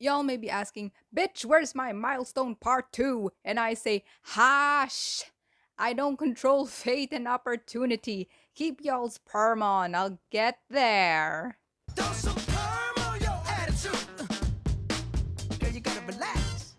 Y'all may be asking, bitch, where's my milestone part 2? And I say, Hash! I don't control fate and opportunity. Keep y'all's perm on. I'll get there. Throw some perm on your attitude. Girl, you gotta relax.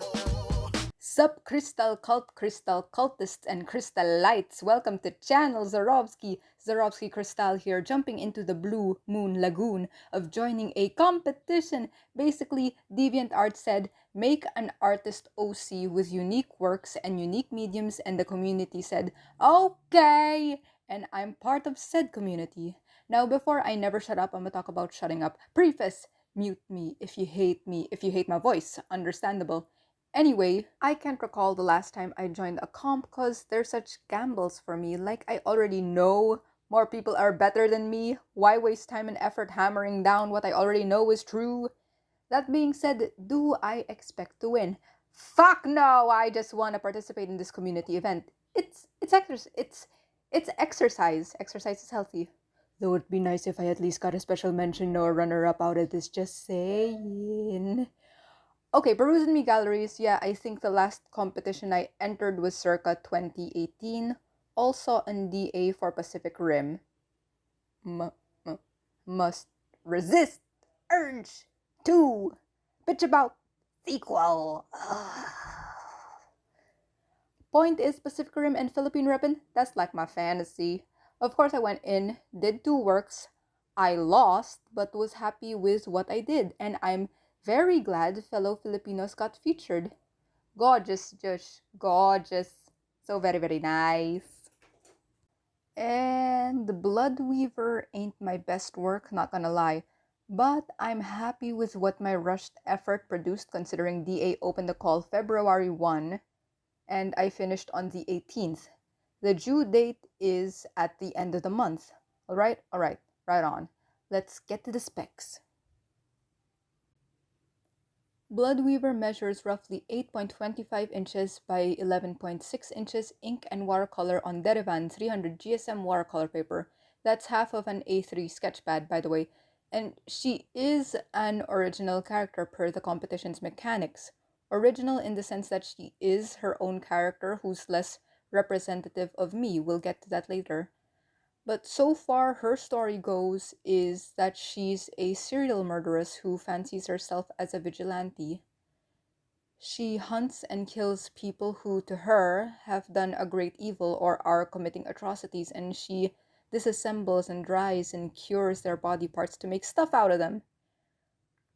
Ooh. Sup, crystal cultists, and crystal lights. Welcome to Channel Zorovsky. Zorovsky Crystal here, jumping into the blue moon lagoon of joining a competition. Basically, DeviantArt said, make an artist OC with unique works and unique mediums, and the community said, okay! And I'm part of said community. Now, before I never shut up, I'm gonna talk about shutting up. Preface, mute me if you hate my voice. Understandable. Anyway, I can't recall the last time I joined a comp because they're such gambles for me. Like, I already know more people are better than me. Why waste time and effort hammering down what I already know is true? That being said, do I expect to win? Fuck no! I just want to participate in this community event. It's exercise. Exercise is healthy. Though it'd be nice if I at least got a special mention or runner-up out of this. Just saying. Okay, perusing me galleries. Yeah, I think the last competition I entered was circa 2018. Also an DA for Pacific Rim. M- must resist urge to bitch about sequel. Point is Pacific Rim and Philippine Ribbon. That's like my fantasy. Of course, I went in, did two works. I lost, but was happy with what I did, and I'm very glad fellow Filipinos got featured. Gorgeous, Josh. Gorgeous. So very, very nice. And the Bloodweaver ain't my best work, not gonna lie. But I'm happy with what my rushed effort produced considering DA opened the call February 1 and I finished on the 18th. The due date is at the end of the month. Alright, right on. Let's get to the specs. Bloodweaver measures roughly 8.25 inches by 11.6 inches ink and watercolor on Derivan 300 GSM watercolor paper. That's half of an A3 sketchpad, by the way. And she is an original character per the competition's mechanics. Original in the sense that she is her own character who's less representative of me. We'll get to that later. But so far, her story goes is that she's a serial murderess who fancies herself as a vigilante. She hunts and kills people who, to her, have done a great evil or are committing atrocities, and she disassembles and dries and cures their body parts to make stuff out of them.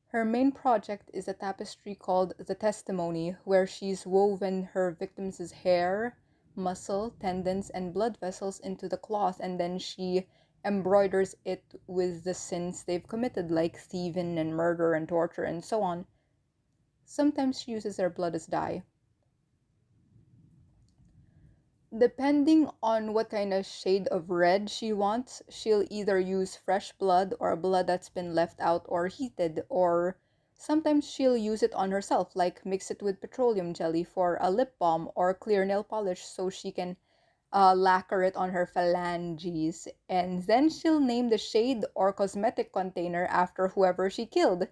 Her main project is a tapestry called The Testimony, where she's woven her victims' hair, muscle, tendons, and blood vessels into the cloth, and then she embroiders it with the sins they've committed, like thieving and murder and torture and so on. Sometimes she uses their blood as dye. Depending on what kind of shade of red she wants, she'll either use fresh blood or blood that's been left out or heated, or sometimes she'll use it on herself, like mix it with petroleum jelly for a lip balm or clear nail polish so she can lacquer it on her phalanges. And then she'll name the shade or cosmetic container after whoever she killed.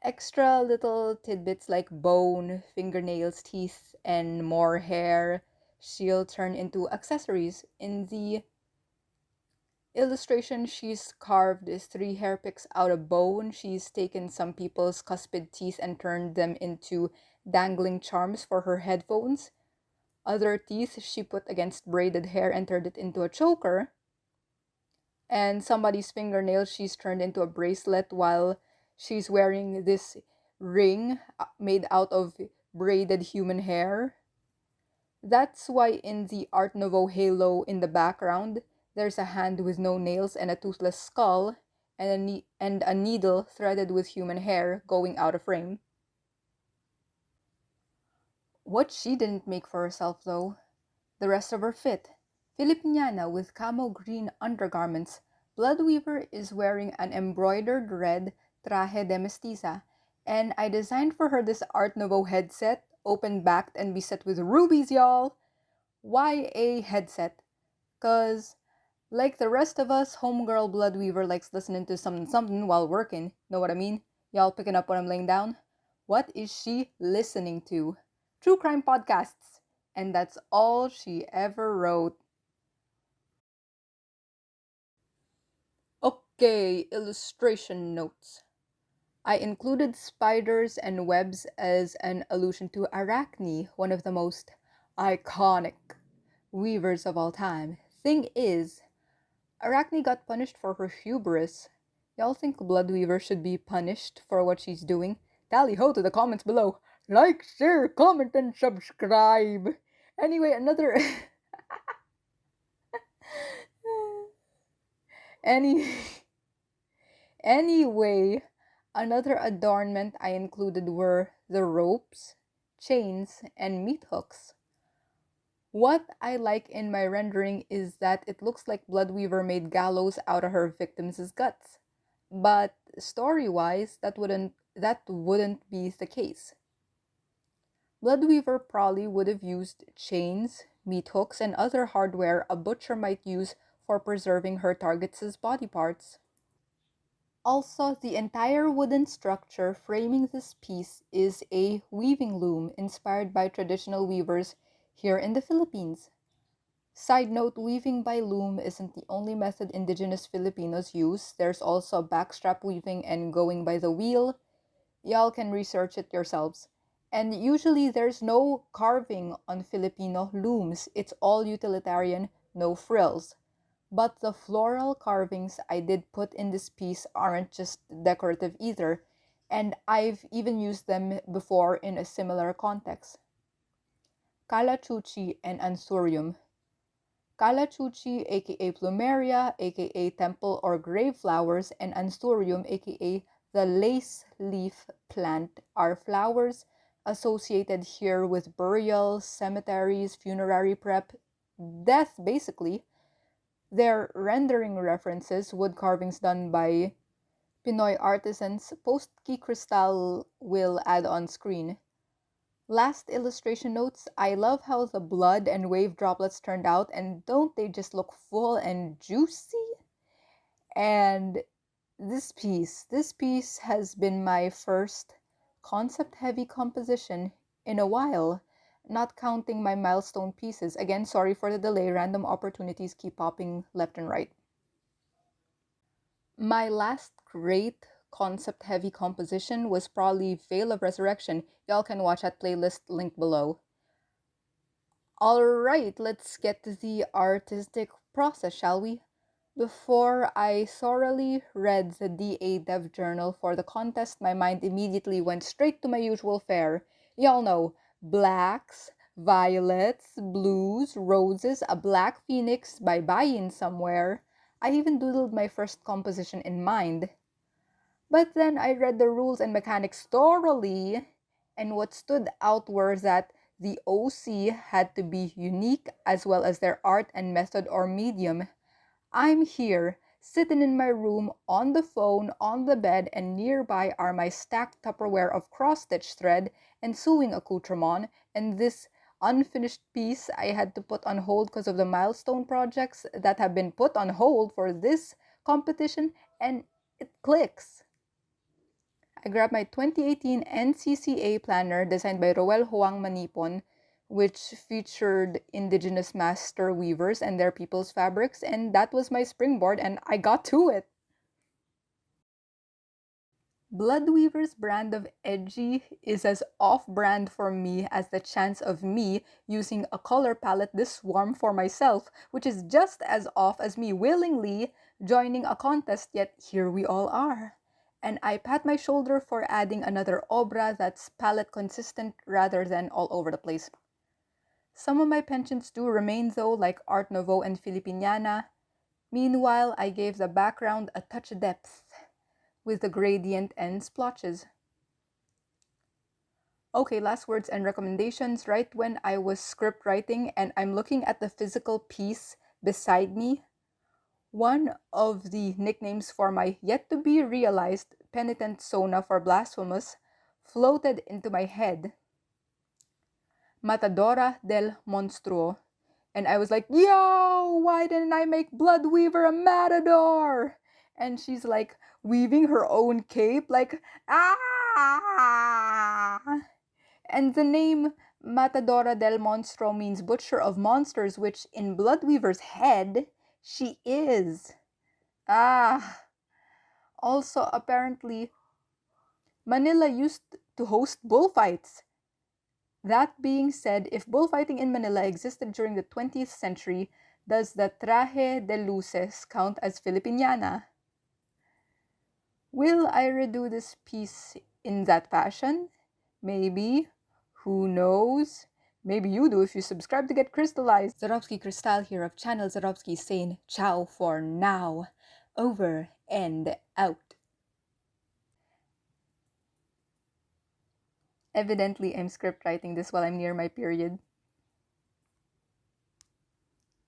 Extra little tidbits like bone, fingernails, teeth, and more hair she'll turn into accessories. In the illustration she's carved is three hair picks out of bone. She's taken some people's cuspid teeth and turned them into dangling charms for her headphones. Other teeth she put against braided hair and turned it into a choker. And somebody's fingernails she's turned into a bracelet while she's wearing this ring made out of braided human hair. That's why in the Art Nouveau halo in the background, there's a hand with no nails and a toothless skull, and a needle threaded with human hair going out of frame. What she didn't make for herself, though, the rest of her fit. Filipiniana with camo green undergarments, Bloodweaver is wearing an embroidered red traje de mestiza, and I designed for her this Art Nouveau headset, open-backed and beset with rubies, y'all. Why a headset? Cause Like the rest of us, homegirl Bloodweaver likes listening to something something while working. Know what I mean? Y'all picking up what I'm laying down? What is she listening to? True crime podcasts. And that's all she ever wrote. Okay, illustration notes. I included spiders and webs as an allusion to Arachne, one of the most iconic weavers of all time. Thing is, Arachne got punished for her hubris. Y'all think Bloodweaver should be punished for what she's doing? Tally ho to the comments below. Like, share, comment, and subscribe. Anyway, another any anyway, another adornment I included were the ropes, chains, and meat hooks. What I like in my rendering is that it looks like Bloodweaver made gallows out of her victims' guts. But story-wise, that wouldn't be the case. Bloodweaver probably would have used chains, meat hooks, and other hardware a butcher might use for preserving her targets' body parts. Also, the entire wooden structure framing this piece is a weaving loom inspired by traditional weavers here in the Philippines. Side note, weaving by loom isn't the only method indigenous Filipinos use. There's also backstrap weaving and going by the wheel. Y'all can research it yourselves. And usually there's no carving on Filipino looms. It's all utilitarian, no frills. But the floral carvings I did put in this piece aren't just decorative either, and I've even used them before in a similar context. Calachuchi and Ansurium. Calachuchi, aka Plumeria, aka temple or grave flowers, and Ansurium, aka the lace leaf plant, are flowers associated here with burial, cemeteries, funerary prep, death basically. They're rendering references, wood carvings done by Pinoy artisans. Post key crystal will add on screen. Last illustration notes, I love how the blood and wave droplets turned out, and don't they just look full and juicy? And this piece has been my first concept heavy composition in a while, not counting my milestone pieces. Again, sorry for the delay, random opportunities keep popping left and right. My last great concept heavy composition was probably Veil of Resurrection. Y'all can watch that playlist link below. Alright, let's get to the artistic process, shall we? Before I thoroughly read the DA Dev Journal for the contest, my mind immediately went straight to my usual fare. Y'all know, blacks, violets, blues, roses, a black phoenix by Bayin somewhere. I even doodled my first composition in mind. But then I read the rules and mechanics thoroughly, and what stood out were that the OC had to be unique as well as their art and method or medium. I'm here, sitting in my room, on the phone, on the bed, and nearby are my stacked Tupperware of cross-stitch thread and sewing accoutrement, and this unfinished piece I had to put on hold because of the milestone projects that have been put on hold for this competition, and it clicks. I grabbed my 2018 NCCA planner designed by Roel Huang Manipon, which featured indigenous master weavers and their people's fabrics, and that was my springboard, and I got to it. Bloodweaver's brand of edgy is as off-brand for me as the chance of me using a color palette this warm for myself, which is just as off as me willingly joining a contest, yet here we all are. And I pat my shoulder for adding another obra that's palette consistent rather than all over the place. Some of my penchants do remain though, like Art Nouveau and Filipiniana. Meanwhile, I gave the background a touch of depth with the gradient and splotches. Okay, last words and recommendations. Right when I was script writing and I'm looking at the physical piece beside me, one of the nicknames for my yet-to-be realized penitent Sona for Blasphemous floated into my head. Matadora del Monstruo. And I was like, yo, why didn't I make Bloodweaver a matador? And she's like weaving her own cape, like, ah! And the name Matadora del Monstro means butcher of monsters, which in Bloodweaver's head, she is. Ah! Also, apparently, Manila used to host bullfights. That being said, if bullfighting in Manila existed during the 20th century, does the traje de luces count as Filipiniana? Will I redo this piece in that fashion? Maybe. Who knows? Maybe you do if you subscribe to get crystallized. Zarowski Crystal here of channel Zarowski saying ciao for now. Over and out. Evidently, I'm script writing this while I'm near my period.